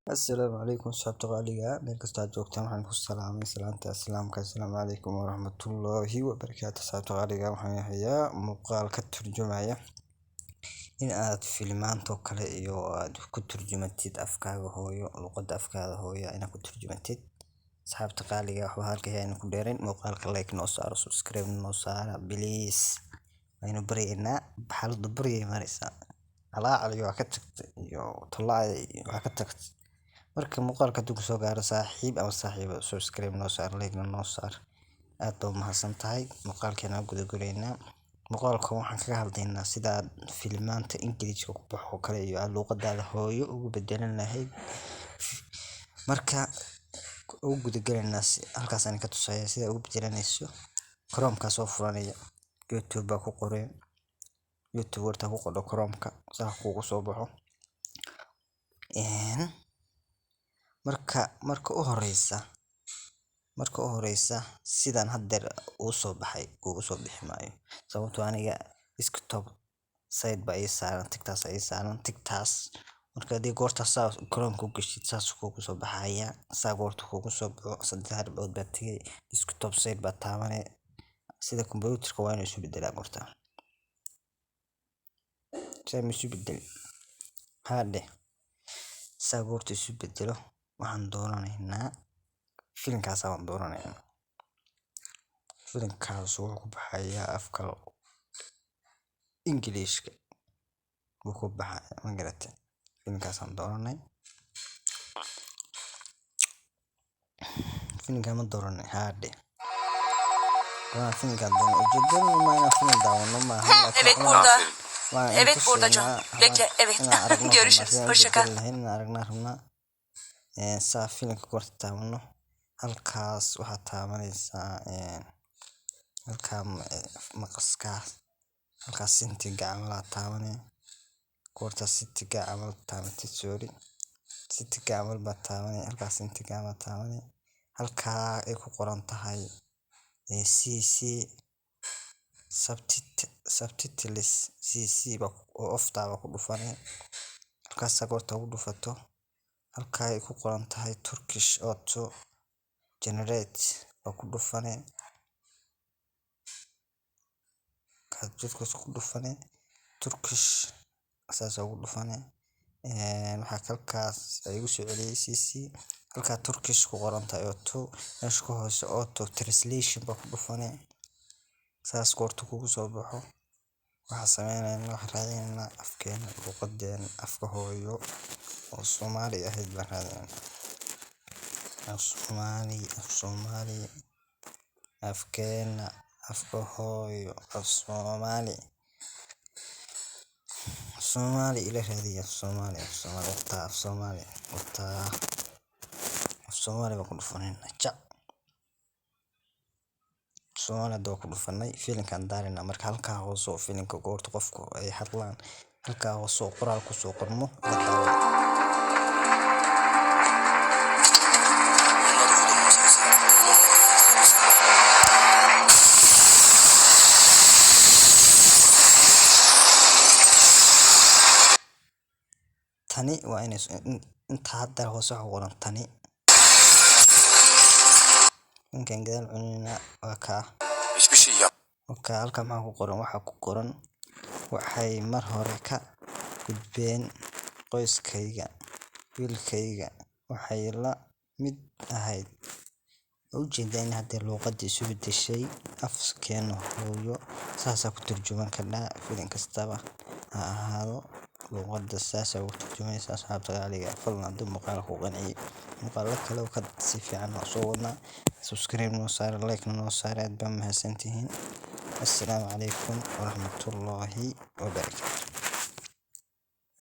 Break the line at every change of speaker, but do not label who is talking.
السلام عليكم صحبت غالية ملك joogtaan waxaan ku salaamay salaanta islaamka assalaamu calaykum waraxmatullaahi wabarakaatu صحبت غالية waxaan hayaa muuqaal ka turjumaya in aad filmaanto kale iyo aad ku turjumatid afkaaga hooyo luqadda afkaada hooyo inaad ku turjumatid صحبت غالية waxa halkay aynu ku dheerin muuqaalka like noo saaro subscribe noo saara please aynu barayna xaalada bariyay maraysa alaa ka tagtay iyo tolaay waxa ka tagtay marka muuqaalka dib u soo gaaro saaxiib ama saaxiibo subscribe noo saar like noo saar aad baa mahadsan tahay muuqaalkeena guda gureynaa muuqaalka waxaan kaga hadlaynaa sida filmaanta Ingiriiska ku baxo kale iyo luqadda hooyo ugu bedelan lahayd marka ugu guda galeynaa halkaas aan ka tusaya sida ugu bedelanayso Chrome-ka soo furanaya YouTube baa ku qoray YouTube warta ku qodo Chrome-ka sax kugu soo baxo marka u horeysa sidaan haddeer uu soo baxay kugu soo bixi maayo sababtoo aniga desktop side ba ay saaran tigtaas marka hadii goorta saas Chrome ku gashid saas kugu soo baxaya saa goorta kugu soo baxo saddex darbood baa tagay desktop side ba taabanay sida computer-ka waa inuu isu bedelaa goorta isu bedel hadde saa goorta isu bedelo waxaan dooranaynaa filimkaas aan dooranaynaa filimkaas wuxuu ku baxayaa afka Ingiriiska wuxuu ku baxayaa magaratay filimkaas aan dooranay filimka ma dooranay hadde filimkan ujeedada ma ina filim daawano maaha
Evet burada Can. Bekle evet. Görüşürüz. Hoşça kal.
Aragnaa saa filimka goorta taabano halkaas waxaa taabanaysaa halkaa maqaskaas halkaas sintiga camal taabanay goorta sintiga camal taabatid sintiga camal baa taabanay halkaas sintiga camal taabanay halkaa ay ku qoran tahay CC subtitles CC ba oo oftaaba ku dhufanay halkaas goorta ugu dhufato halkaa ay ku qoran tahay Turkish auto generate ba ku dhufanay kadibku ku dhufanay Turkish asaas ugu dhufanay waxa halkaas ay ugu soo celiyay CC halka Turkish ku qoran tahay auto meesha ku hoose auto translation ba ku dhufanay saas goorta kugu soo baxo waxa sameeynaa wax raadinayna afkeena luqadeena afka hooyo oo Soomaali ahayd baan raadinayna Soomaali afkeena afka hooyo Soomaali ila raadiya Soomaali ba ku dhufanayna Soomaali doo ku dhufanay filimkan daarina marka halkaa hoose filimka goorta qofku ay hadlaan halkaa hoose qoraal ku soo qormo tani waa inta hadda hoose waxa qoran tani inkan gadaal cunina waa ka
Hiçbir şey yap.
halka maxaa ku qoran waxa ku qoran waxay mar hore ka gudbeen qoyskayga wiilkayga waxay la mid ahayd ujeedaan hadda luqadda isu bedeshay afkeena hooyo saas ku turjuman karnaa filim kastaba ha ahaado luqadda saas ugu turjumaysa asxaabta gaaliga falna dib muuqaal ku qanciyay muuqaal kale oo ka si fiican oo soo wadna subscribe noo saar like noo saar aad baa mahadsantihiin assalaamu calaykum waraxmatullaahi wabarakaatuh